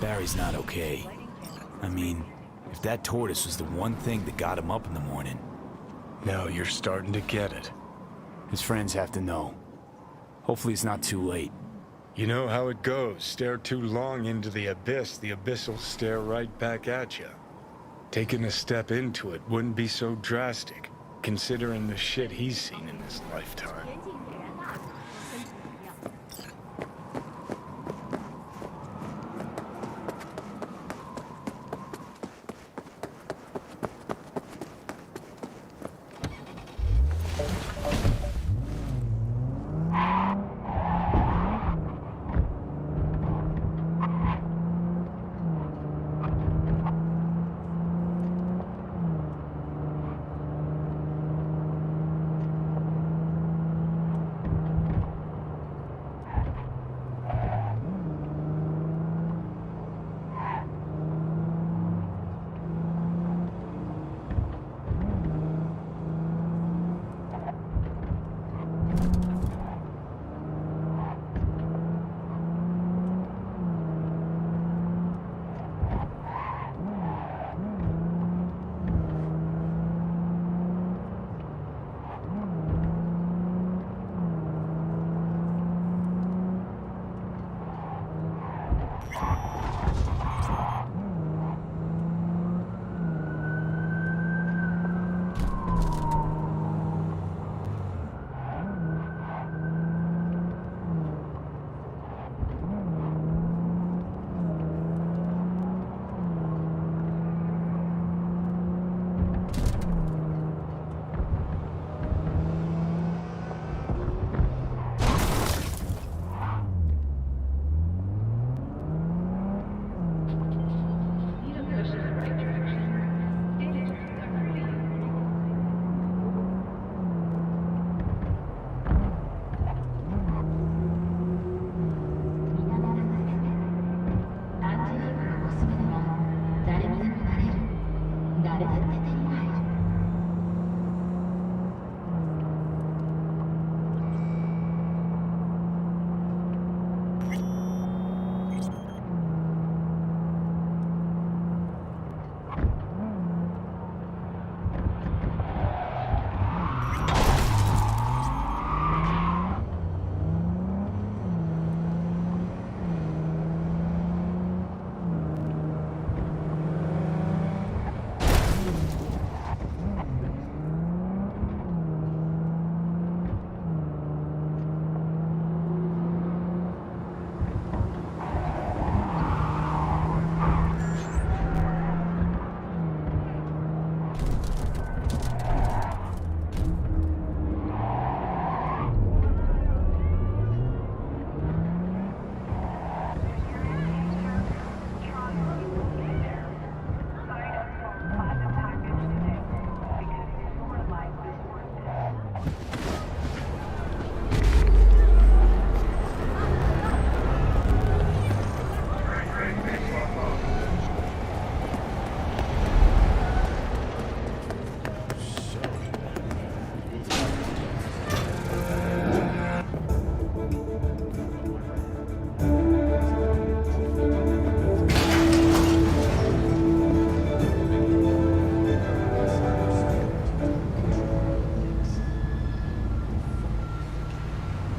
Barry's not okay. I mean, if that tortoise was the one thing that got him up in the morning... Now you're starting to get it. His friends have to know. Hopefully it's not too late. You know how it goes. Stare too long into the abyss will stare right back at you. Taking a step into it wouldn't be so drastic, considering the shit he's seen in his lifetime.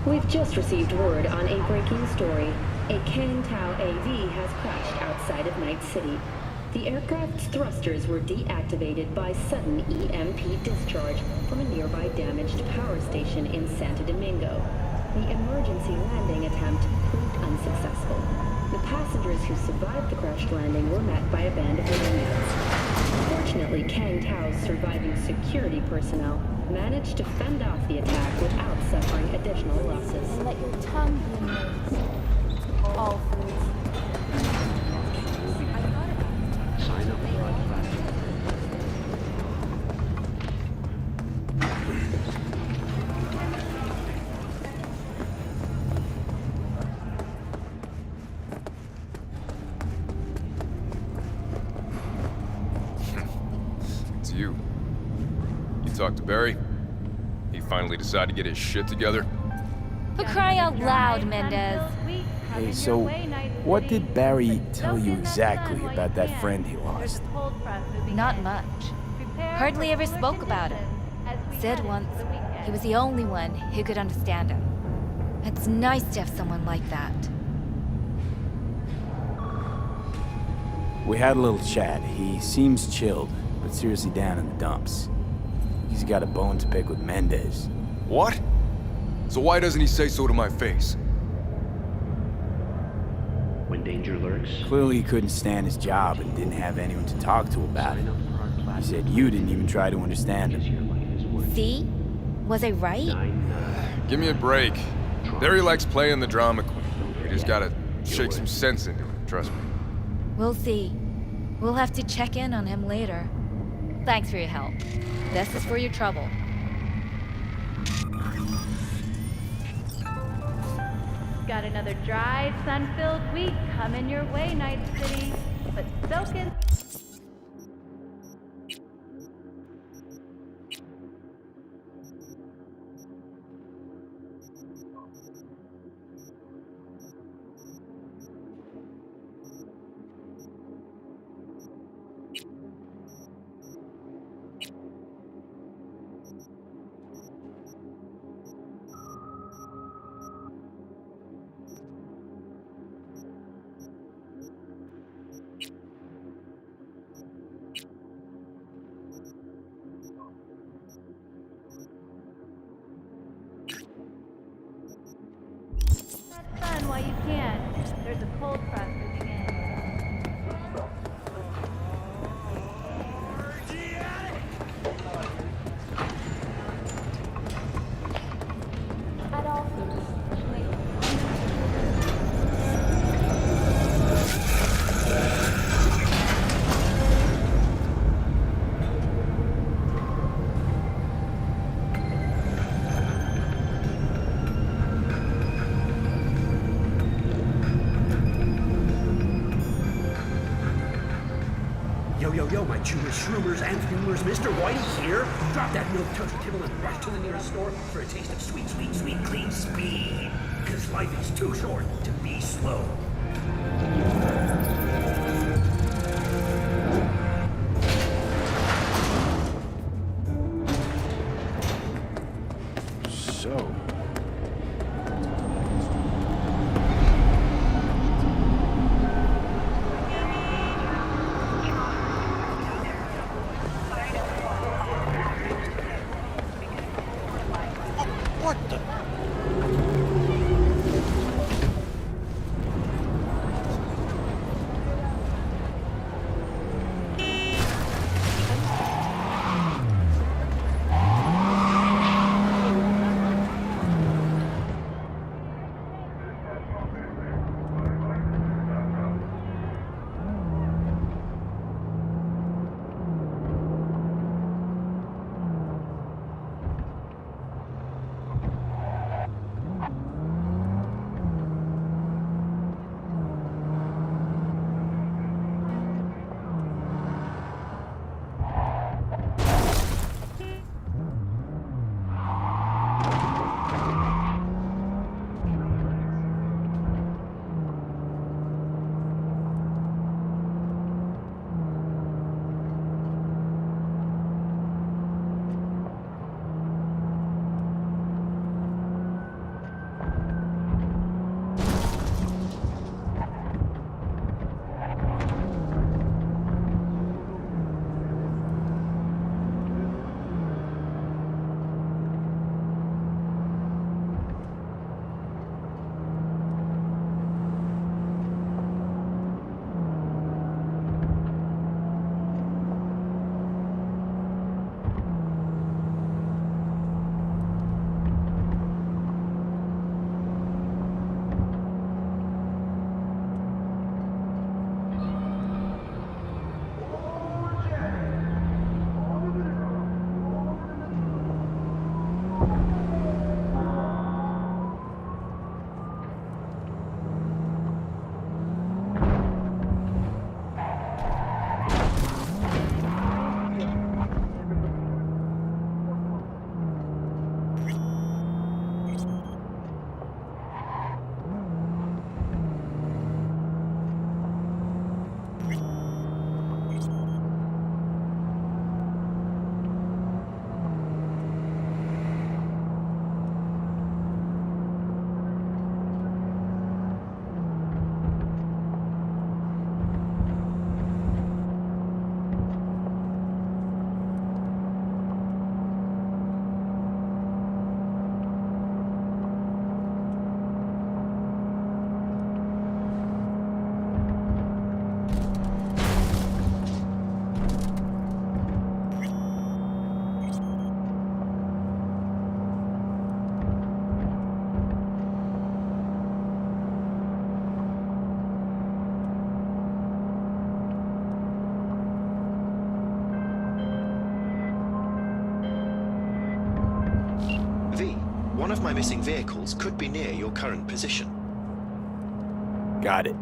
We've just received word on a breaking story. A Kang-Tao AV has crashed outside of Night City. The aircraft's thrusters were deactivated by sudden EMP discharge from a nearby damaged power station in Santo Domingo. The emergency landing attempt proved unsuccessful. The passengers who survived the crashed landing were met by a band of Marines. Fortunately, Kang-Tao's surviving security personnel managed to fend off the attack without suffering additional losses. Let your tongue be amazed. All foods. Sign up for our It's you. You talked to Barry? He finally decided to get his shit together? For crying out loud, Mendez. Hey, so what did Barry tell you exactly about that friend he lost? Not much. Hardly ever spoke about him. Said once he was the only one who could understand him. It's nice to have someone like that. We had a little chat. He seems chilled, but seriously down in the dumps. He's got a bone to pick with Mendez. What? So why doesn't he say so to my face? When danger lurks, Clearly he couldn't stand his job and didn't have anyone to talk to about it. sign up for our class. He said you didn't even try to understand Because him. your life is worth See? Was I right? 9 Give me a break. Barry likes playing the drama queen. We just gotta shake some sense into it, trust me. We'll see. We'll have to check in on him later. Thanks for your help. This is for your trouble. Got another dry, sun-filled week coming your way, Night City. But soak in. Have fun while you can. There's a cold front moving in. I'd also Yo, my chewers, shroomers, and fumers, Mr. Whitey here. Drop that milk toasty tibble and rush to the nearest store for a taste of sweet, sweet, sweet, clean speed. Because life is too short to be slow. So, One of my missing vehicles could be near your current position. Got it.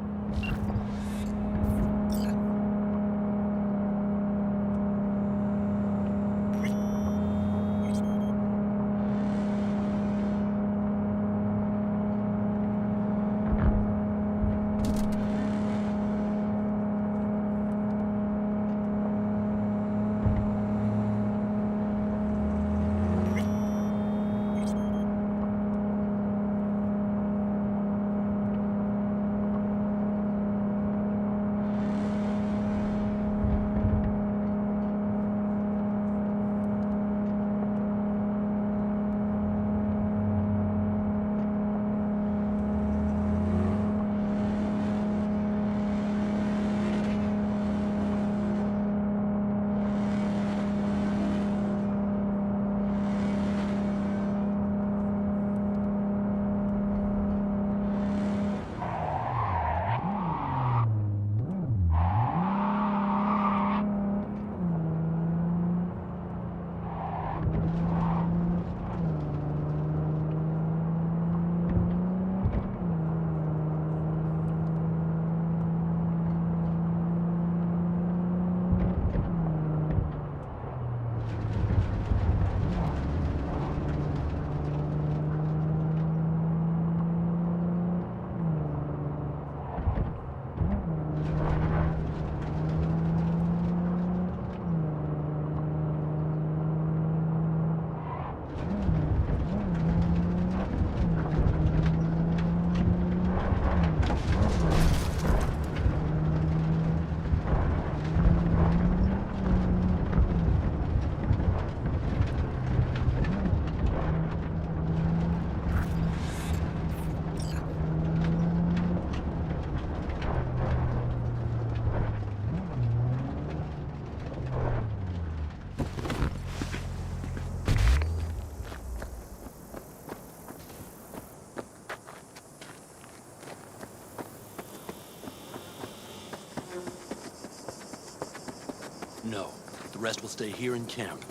No. The rest will stay here in camp.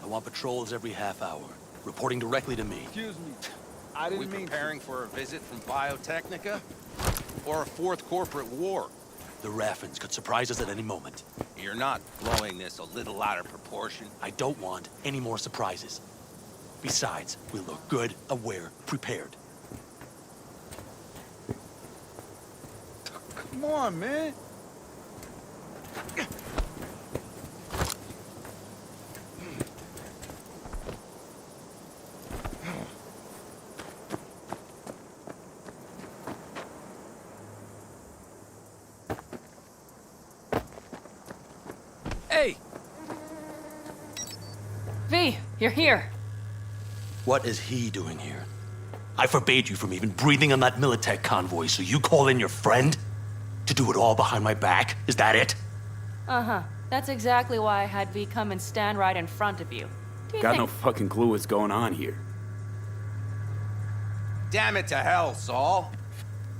I want patrols every half hour, reporting directly to me. Excuse me. I didn't mean preparing for a visit from Biotechnica? Or a fourth corporate war? The Raffens could surprise us at any moment. You're not blowing this a little out of proportion. I don't want any more surprises. Besides, we look good, aware, prepared. Come on, man. Hey! V, you're here. What is he doing here? I forbade you from even breathing on that Militech convoy, so you call in your friend? To do it all behind my back? Is that it? Uh-huh. That's exactly why I had V come and stand right in front of you. Do you Got think... no fucking clue what's going on here. Damn it to hell, Saul.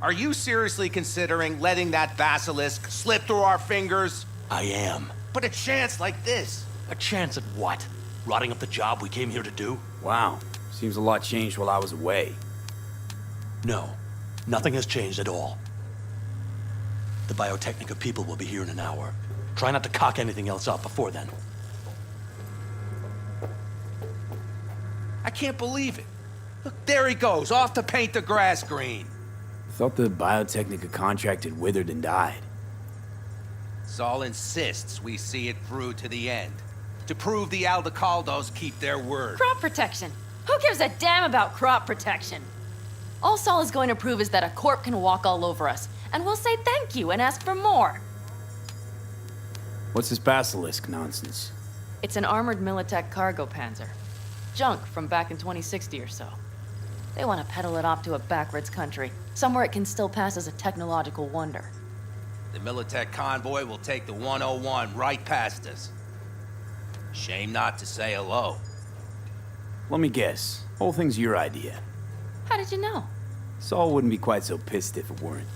Are you seriously considering letting that basilisk slip through our fingers? I am. But a chance like this. A chance at what? Rotting up the job we came here to do? Wow. Seems a lot changed while I was away. No. Nothing has changed at all. The Biotechnica people will be here in an hour. Try not to cock anything else up before then. I can't believe it. Look, there he goes, off to paint the grass green. Thought the Biotechnica contract had withered and died. Saul insists we see it through to the end. To prove the Aldecaldos keep their word. Crop protection. Who gives a damn about crop protection? All Saul is going to prove is that a corp can walk all over us, and we'll say thank you and ask for more. What's this basilisk nonsense? It's an armored Militech cargo panzer. Junk from back in 2060 or so. They want to peddle it off to a backwards country, somewhere it can still pass as a technological wonder. The Militech convoy will take the 101 right past us. Shame not to say hello. Let me guess. Whole thing's your idea. How did you know? Saul wouldn't be quite so pissed if it weren't.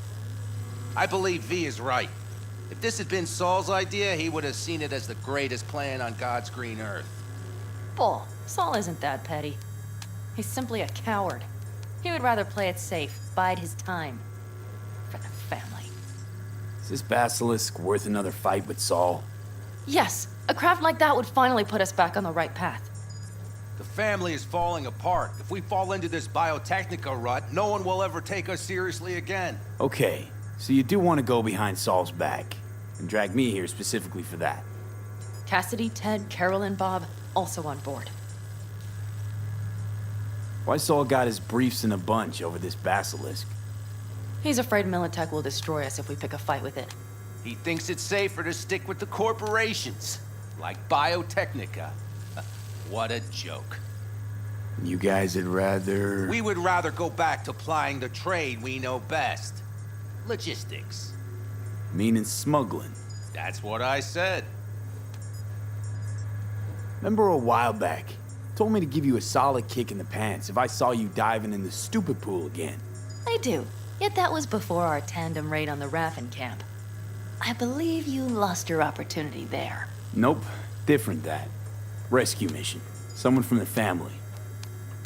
I believe V is right. If this had been Saul's idea, he would have seen it as the greatest plan on God's green earth. Bull. Saul isn't that petty. He's simply a coward. He would rather play it safe, bide his time. For the family. Is this basilisk worth another fight with Saul? Yes, a craft like that would finally put us back on the right path. The family is falling apart. If we fall into this biotechnica rut, no one will ever take us seriously again. Okay, so you do want to go behind Saul's back, and drag me here specifically for that. Cassidy, Ted, Carol, and Bob also on board. Why Saul got his briefs in a bunch over this basilisk? He's afraid Militech will destroy us if we pick a fight with it. He thinks it's safer to stick with the corporations, like Biotechnica. What a joke. You guys would rather... We would rather go back to plying the trade we know best. Logistics. Meaning smuggling. That's what I said. Remember a while back, told me to give you a solid kick in the pants if I saw you diving in the stupid pool again. I do. Yet that was before our tandem raid on the Raffin camp. I believe you lost your opportunity there. Nope, different that. Rescue mission. Someone from the family.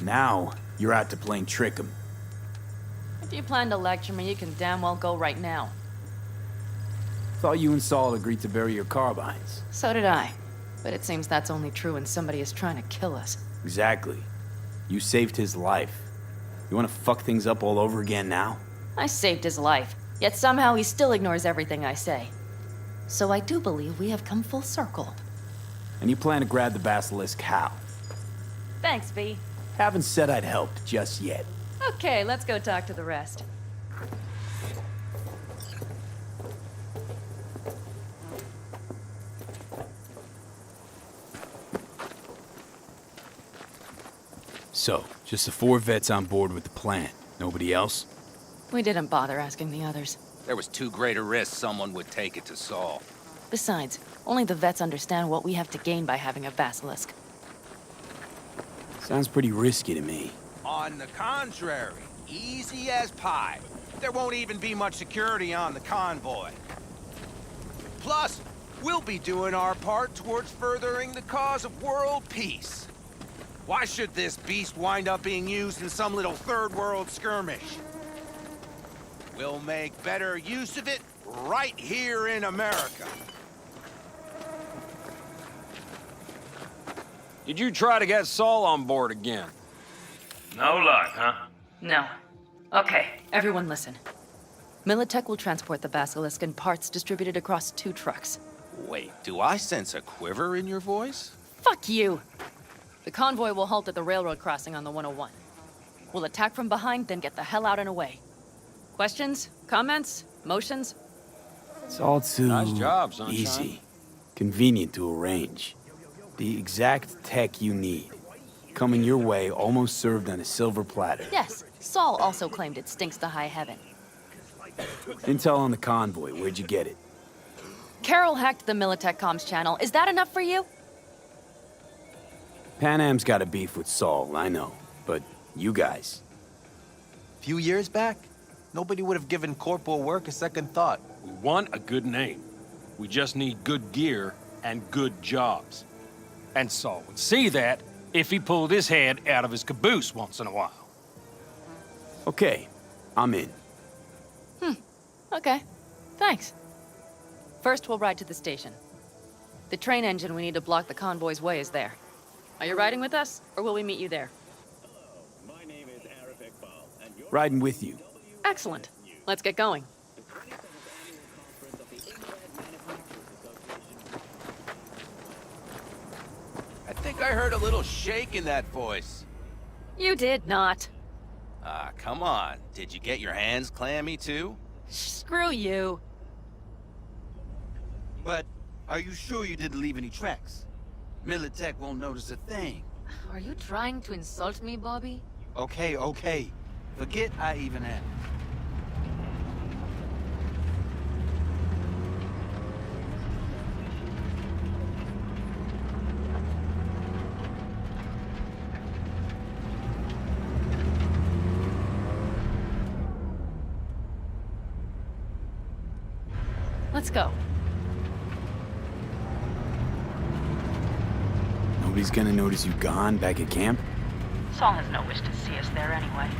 Now, you're out to plain trick 'em. If you plan to lecture me, you can damn well go right now. Thought you and Saul agreed to bury your carbines. So did I. But it seems that's only true when somebody is trying to kill us. Exactly. You saved his life. You want to fuck things up all over again now? I saved his life, yet somehow he still ignores everything I say. So I do believe we have come full circle. And you plan to grab the basilisk how? Thanks, V. Haven't said I'd helped just yet. Okay, let's go talk to the rest. So, just the 4 vets on board with the plan. Nobody else? We didn't bother asking the others. There was too great a risk someone would take it to Saul. Besides, only the vets understand what we have to gain by having a basilisk. Sounds pretty risky to me. On the contrary, easy as pie. There won't even be much security on the convoy. Plus, we'll be doing our part towards furthering the cause of world peace. Why should this beast wind up being used in some little third world skirmish? We'll make better use of it right here in America. Did you try to get Saul on board again? No luck, huh? No. Okay, everyone listen. Militech will transport the basilisk in parts distributed across 2 trucks. Wait, do I sense a quiver in your voice? Fuck you! The convoy will halt at the railroad crossing on the 101. We'll attack from behind, then get the hell out and away. Questions? Comments? Motions? It's all too Nice job, Sunshine. easy. Convenient to arrange. The exact tech you need. Coming your way, almost served on a silver platter. Yes, Saul also claimed it stinks to high heaven. Intel on the convoy, where'd you get it? Carol hacked the Militech comms channel. Is that enough for you? Pan Am's got a beef with Saul, I know. But you guys. Few years back, nobody would have given corporal work a second thought. We want a good name. We just need good gear and good jobs. And Saul would see that if he pulled his head out of his caboose once in a while. Okay, I'm in. Okay. Thanks. First, we'll ride to the station. The train engine we need to block the convoy's way is there. Are you riding with us, or will we meet you there? Riding with you. Excellent. Let's get going. I think I heard a little shake in that voice. You did not. Ah, come on. Did you get your hands clammy too? Screw you. But are you sure you didn't leave any tracks? Militech won't notice a thing. Are you trying to insult me, Bobby? Okay. Forget I even am. Let's go. Nobody's gonna notice you gone back at camp? Saul has no wish to see us there anyway.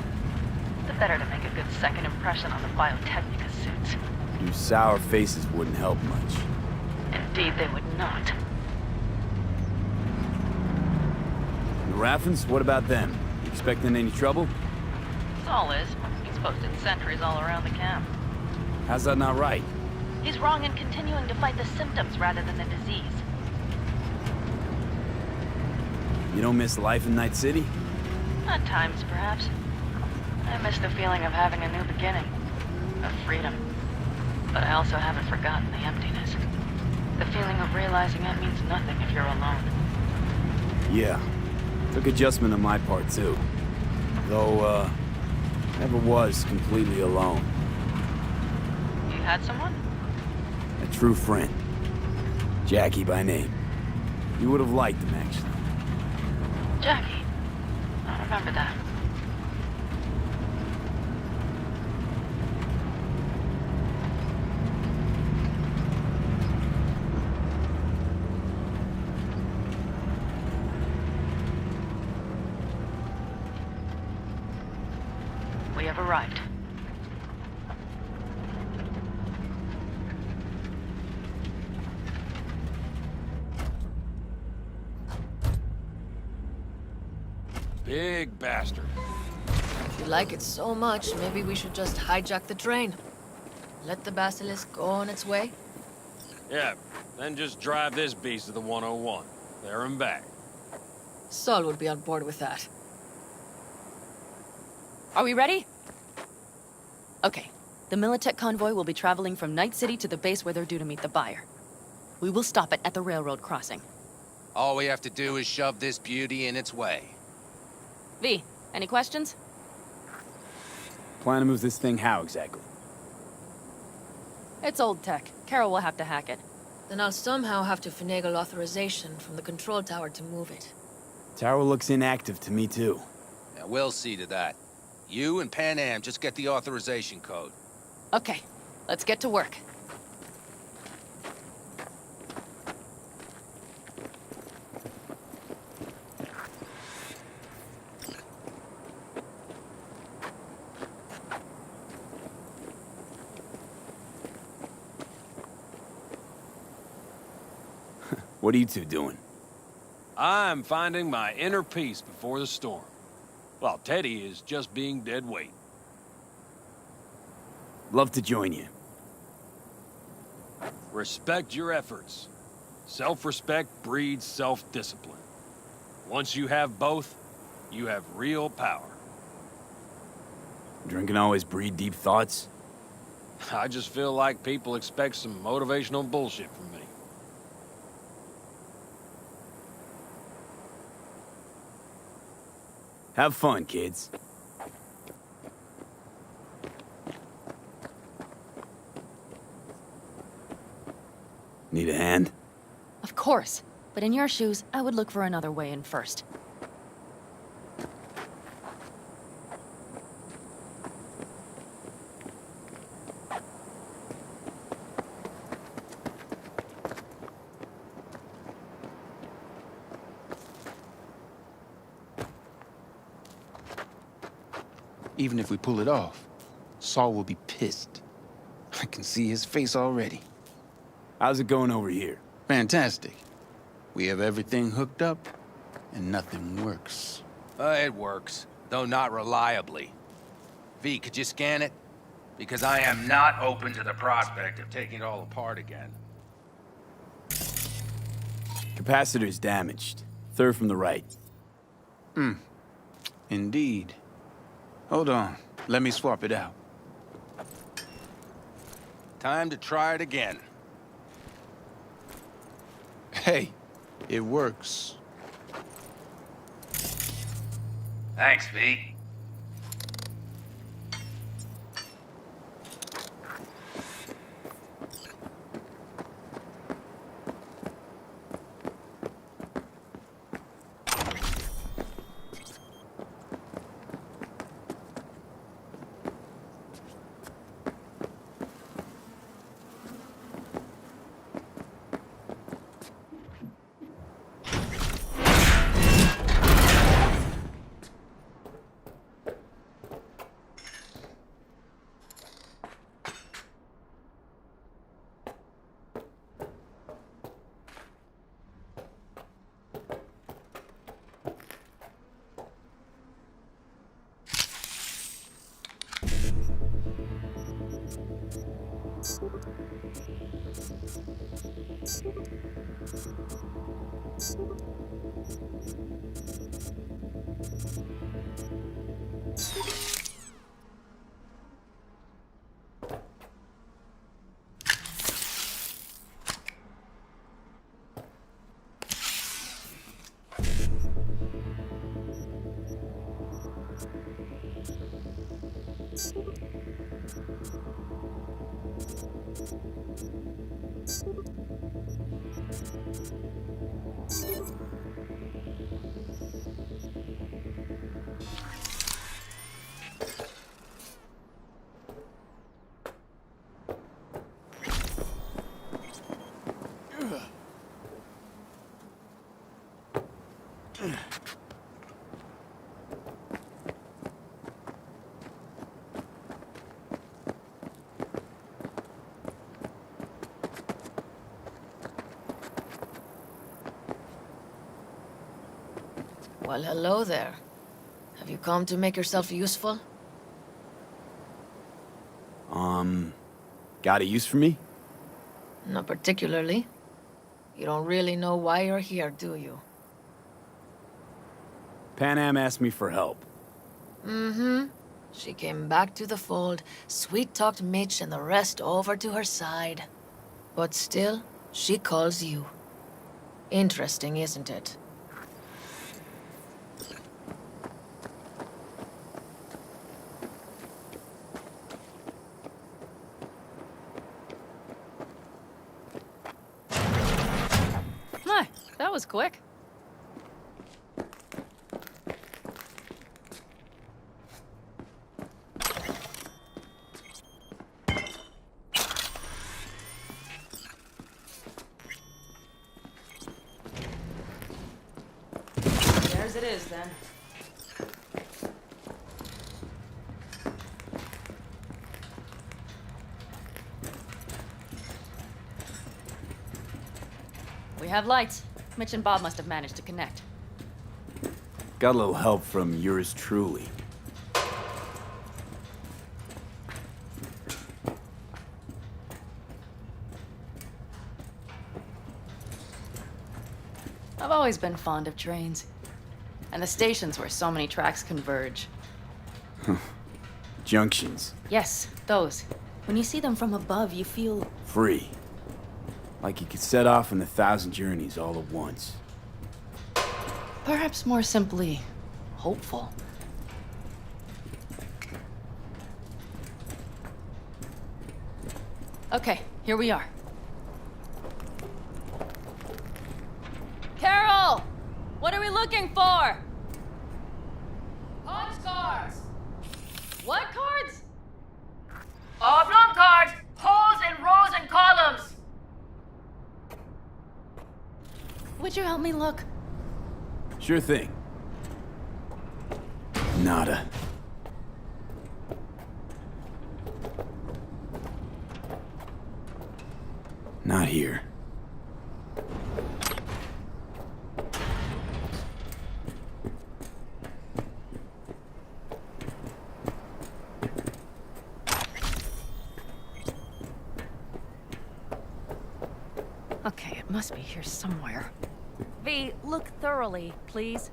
The better to make a good second impression on the Biotechnica suits. Your sour faces wouldn't help much. Indeed, they would not. The Raffens, what about them? You expecting any trouble? Saul is. He's posted sentries all around the camp. How's that not right? He's wrong in continuing to fight the symptoms rather than the disease. You don't miss life in Night City? At times, perhaps. I miss the feeling of having a new beginning. Of freedom. But I also haven't forgotten the emptiness. The feeling of realizing it means nothing if you're alone. Yeah. Took adjustment on my part, too. Though, never was completely alone. You had someone? A true friend. Jackie by name. You would have liked him, actually. Jackie. I remember that. We have arrived. Big bastard. If you like it so much, maybe we should just hijack the train. Let the basilisk go on its way. Yeah, then just drive this beast to the 101. There and back. Saul would be on board with that. Are we ready? Okay. The Militech convoy will be traveling from Night City to the base where they're due to meet the buyer. We will stop it at the railroad crossing. All we have to do is shove this beauty in its way. V, any questions? Plan to move this thing how exactly? It's old tech. Carol will have to hack it. Then I'll somehow have to finagle authorization from the control tower to move it. Tower looks inactive to me, too. Yeah, we'll see to that. You and Pan Am just get the authorization code. Okay, let's get to work. What are you two doing? I'm finding my inner peace before the storm. While Teddy is just being dead weight. Love to join you. Respect your efforts. Self-respect breeds self-discipline. Once you have both, you have real power. Drinking always breed deep thoughts? I just feel like people expect some motivational bullshit from me. Have fun, kids. Need a hand? Of course. But in your shoes, I would look for another way in first. Even if we pull it off, Saul will be pissed. I can see his face already. How's it going over here? Fantastic. We have everything hooked up, and nothing works. It works, though not reliably. V, could you scan it? Because I am not open to the prospect of taking it all apart again. Capacitor's damaged. Third from the right. Indeed. Hold on. Let me swap it out. Time to try it again. Hey, it works. Thanks, V. Well, hello there. Have you come to make yourself useful? Got a use for me? Not particularly. You don't really know why you're here, do you? Panam asked me for help. Mm-hmm. She came back to the fold, sweet-talked Mitch and the rest over to her side. But still, she calls you. Interesting, isn't it? My, that was quick. Theirs it is, then. We have lights. Mitch and Bob must have managed to connect. Got a little help from yours truly. I've always been fond of trains. And the stations where so many tracks converge. Junctions. Yes, those. When you see them from above, you feel... Free. Like you could set off on 1,000 journeys all at once. perhaps more simply, hopeful. Okay, here we are. Carol! What are we looking for? Punch cards! What cards? Oblong cards! Holes in rows and columns! Would you help me look? Sure thing. Nada. Not here. Okay, it must be here somewhere. V, look thoroughly, please.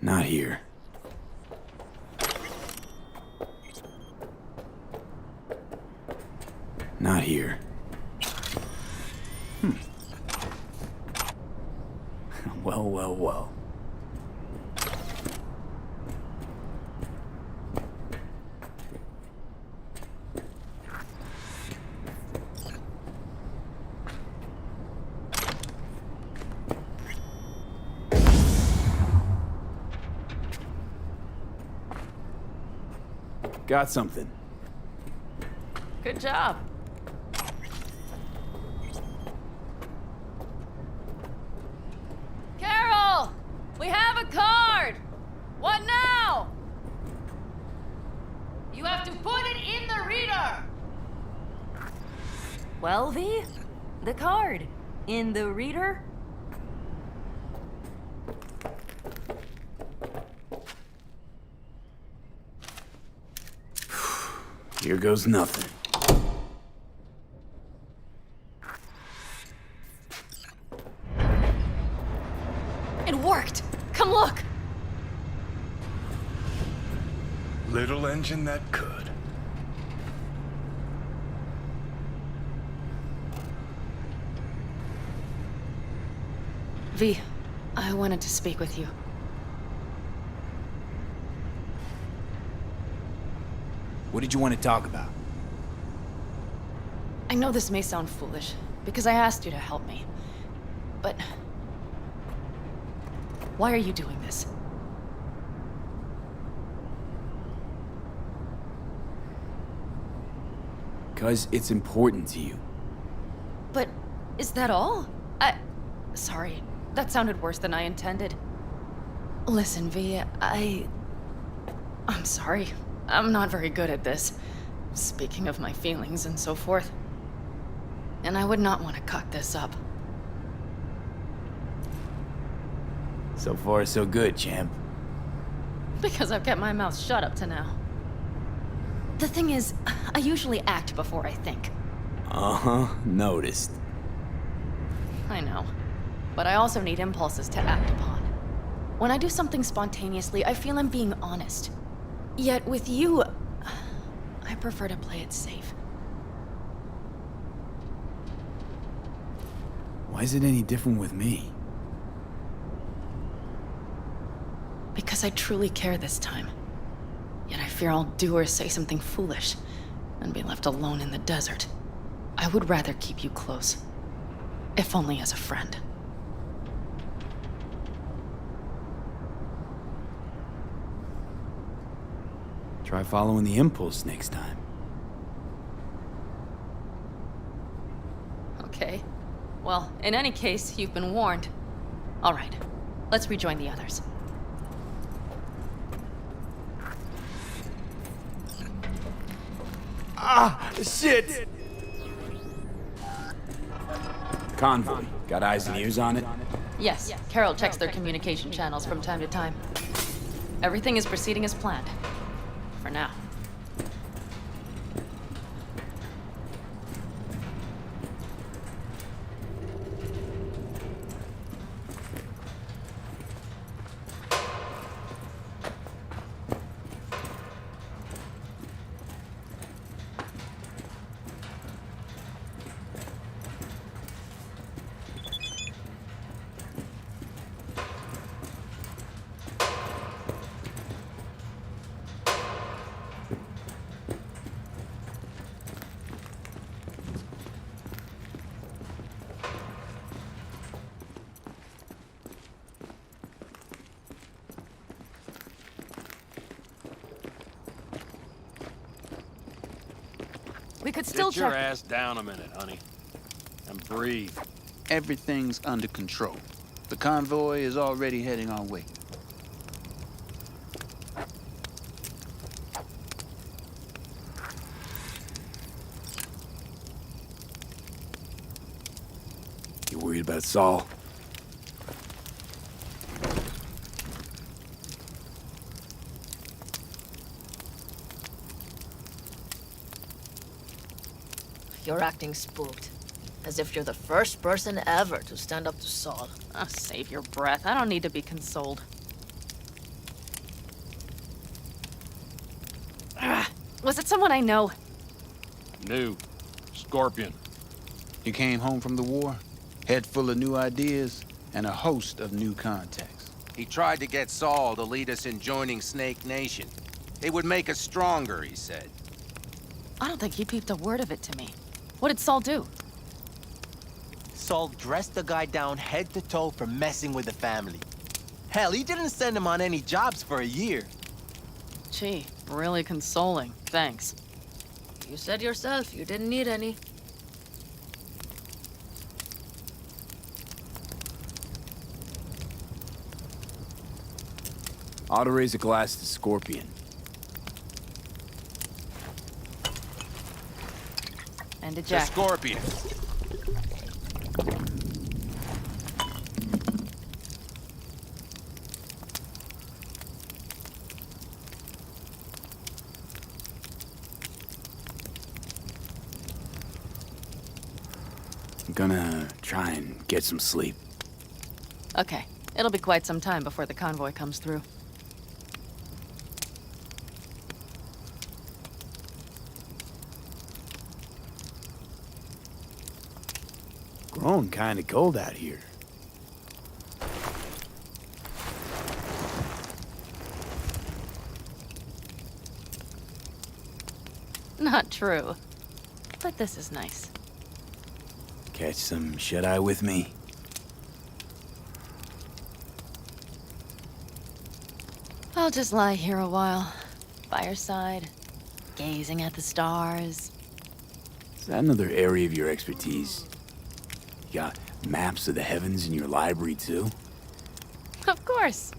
Not here. Not here. Well, well, well. Got something. Good job. Carol! We have a card! What now? You have to put it in the reader! Well, V, the card. In the reader? Here goes nothing. It worked! Come look! Little engine that could. V, I wanted to speak with you. What did you want to talk about? I know this may sound foolish, because I asked you to help me. But... why are you doing this? Because it's important to you. But is that all? Sorry, that sounded worse than I intended. Listen, V, I'm sorry. I'm not very good at this. Speaking of my feelings and so forth. And I would not want to cock this up. So far, so good, champ. Because I've kept my mouth shut up to now. The thing is, I usually act before I think. Uh-huh, noticed. I know. But I also need impulses to act upon. When I do something spontaneously, I feel I'm being honest. Yet with you, I prefer to play it safe. Why is it any different with me? Because I truly care this time. Yet I fear I'll do or say something foolish and be left alone in the desert. I would rather keep you close. If only as a friend. Try following the impulse next time. Okay. Well, in any case, you've been warned. All right. Let's rejoin the others. Ah, shit! Convoy. Got eyes and ears on it? Yes, Carol checks their communication channels from time to time. Everything is proceeding as planned. For now. We could still Sit your check. ass down a minute, honey. And breathe. Everything's under control. The convoy is already heading our way. You worried about Saul? You're acting spooked. As if you're the first person ever to stand up to Saul. Oh, save your breath. I don't need to be consoled. Was it someone I know? New. Scorpion. You came home from the war, head full of new ideas, and a host of new contacts. He tried to get Saul to lead us in joining Snake Nation. It would make us stronger, he said. I don't think he peeped a word of it to me. What did Saul do? Saul dressed the guy down head to toe for messing with the family. Hell, he didn't send him on any jobs for a year. Gee, really consoling. Thanks. You said yourself you didn't need any. Ought to raise a glass to Scorpion. And a The jacket. Scorpion. I'm gonna try and get some sleep. Okay, it'll be quite some time before the convoy comes through. Grown kinda cold out here. Not true. But this is nice. Catch some shut-eye with me? I'll just lie here a while, by your side, gazing at the stars. Is that another area of your expertise? You got maps of the heavens in your library, too? Of course.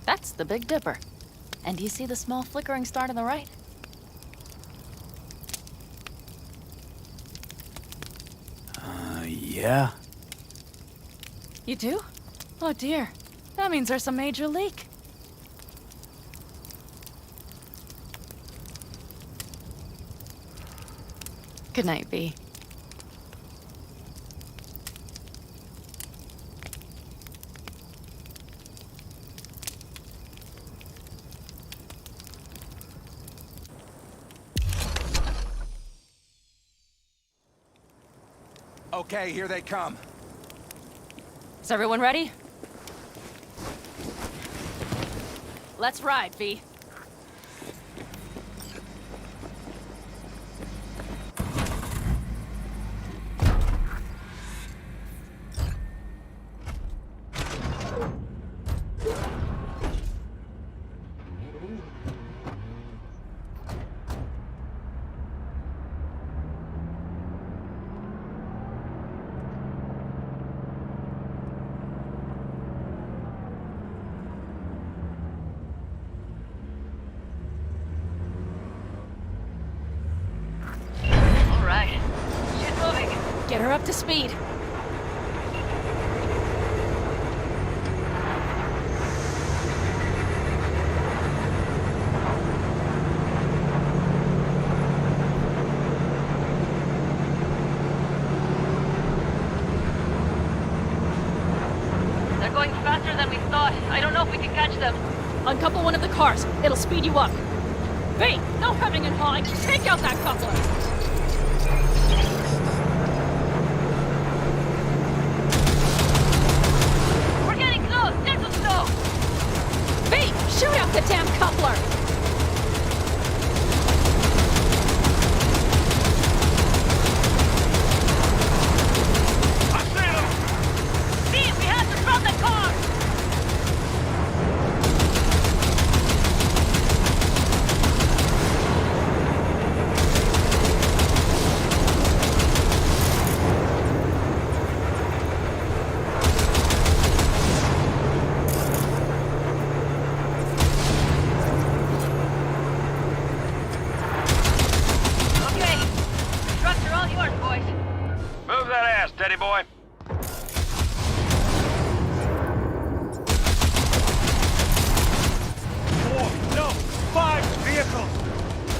That's the Big Dipper. And do you see the small flickering star to the right? Yeah? You do? Oh dear. That means there's a major leak. Good night, V. Okay, here they come. Is everyone ready? Let's ride, V. Get her up to speed. They're going faster than we thought. I don't know if we can catch them. Uncouple one of the cars. It'll speed you up. V, no hemming and hawing. Take out that coupler. Shoot out the damn coupler! I see him! Steve, we have to drop the car! Steady, boy. 4, no, 5 vehicles.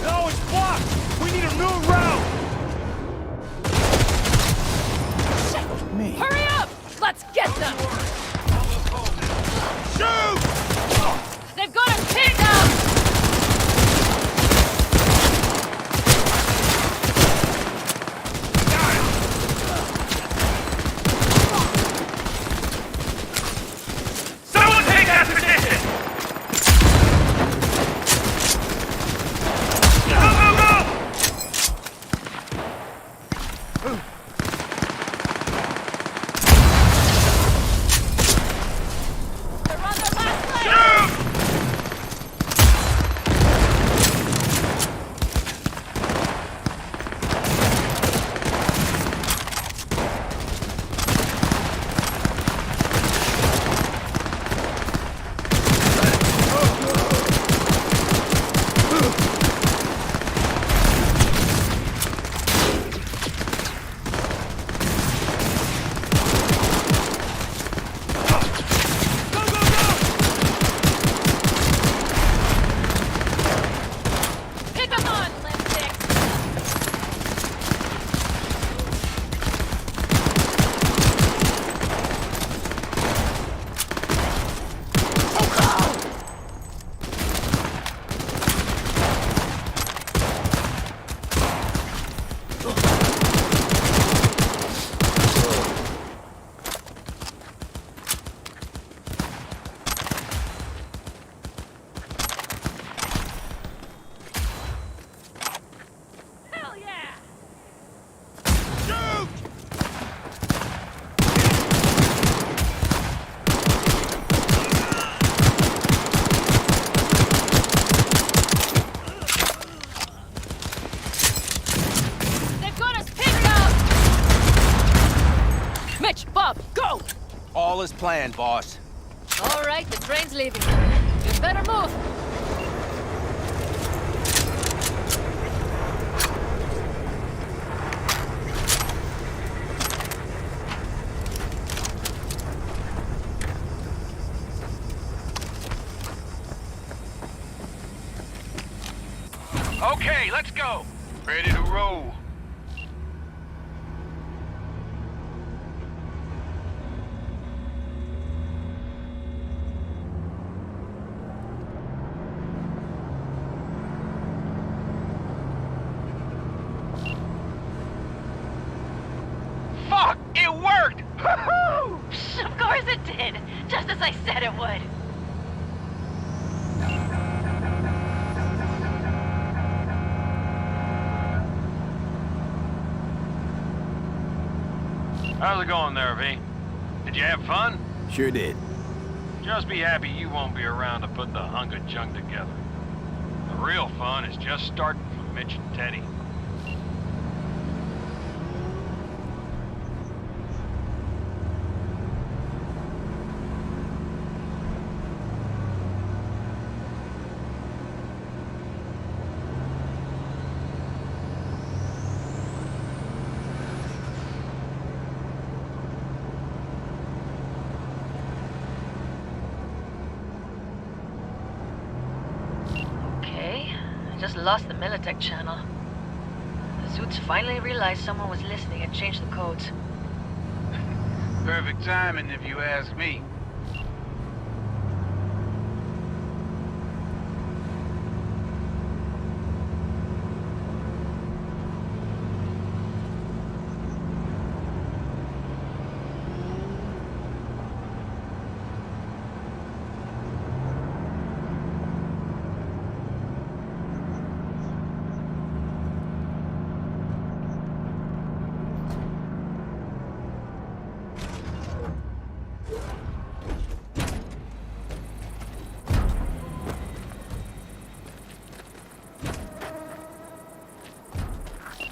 No, it's blocked. We need a new route. Me. Hurry up! Let's get them! Shoot! They've got us pinned down! Bob, go! All is planned, boss. All right, the train's leaving. You better move. Okay, let's go. Ready to roll. Fuck! It worked! Woohoo! Of course it did, just as I said it would. How's it going there, V? Did you have fun? Sure did. Just be happy you won't be around to put the hunk of junk together. The real fun is just starting for Mitch and Teddy. Just lost the Militech channel. The suits finally realized someone was listening and changed the codes. Perfect timing, if you ask me.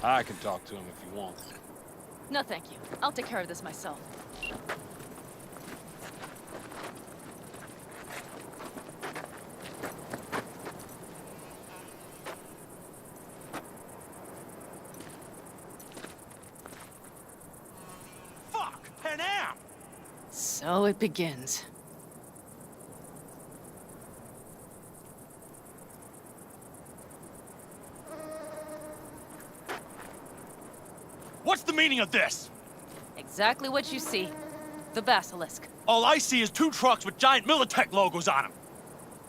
I can talk to him if you want. No, thank you. I'll take care of this myself. Fuck! Panam! So it begins. What's the meaning of this? Exactly what you see. The Basilisk. All I see is 2 trucks with giant Militech logos on them.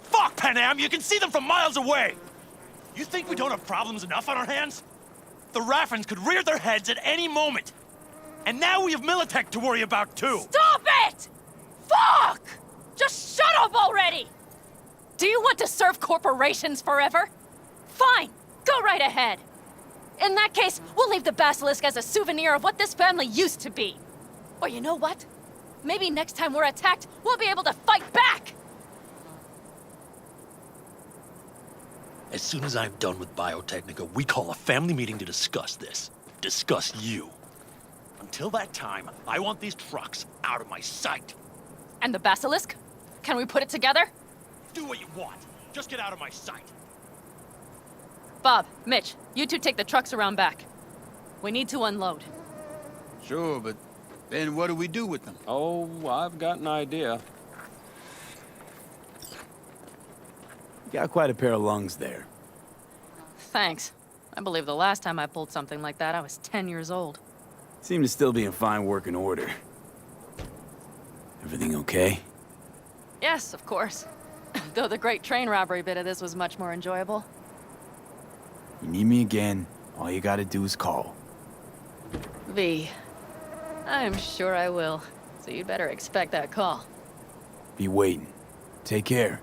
Fuck, Panam! You can see them from miles away! You think we don't have problems enough on our hands? The Raffens could rear their heads at any moment. And now we have Militech to worry about, too. Stop it! Fuck! Just shut up already! Do you want to serve corporations forever? Fine, go right ahead. In that case, we'll leave the Basilisk as a souvenir of what this family used to be. Or you know what? Maybe next time we're attacked, we'll be able to fight back! As soon as I'm done with Biotechnica, we call a family meeting to discuss this. Discuss you. Until that time, I want these trucks out of my sight. And the Basilisk? Can we put it together? Do what you want. Just get out of my sight. Bob, Mitch, you two take the trucks around back. We need to unload. Sure, but then what do we do with them? Oh, I've got an idea. You got quite a pair of lungs there. Thanks. I believe the last time I pulled something like that, I was 10 years old. Seem to still be in fine working order. Everything okay? Yes, of course. Though the great train robbery bit of this was much more enjoyable. You need me again, all you gotta do is call. V. I'm sure I will. So you'd better expect that call. Be waiting. Take care.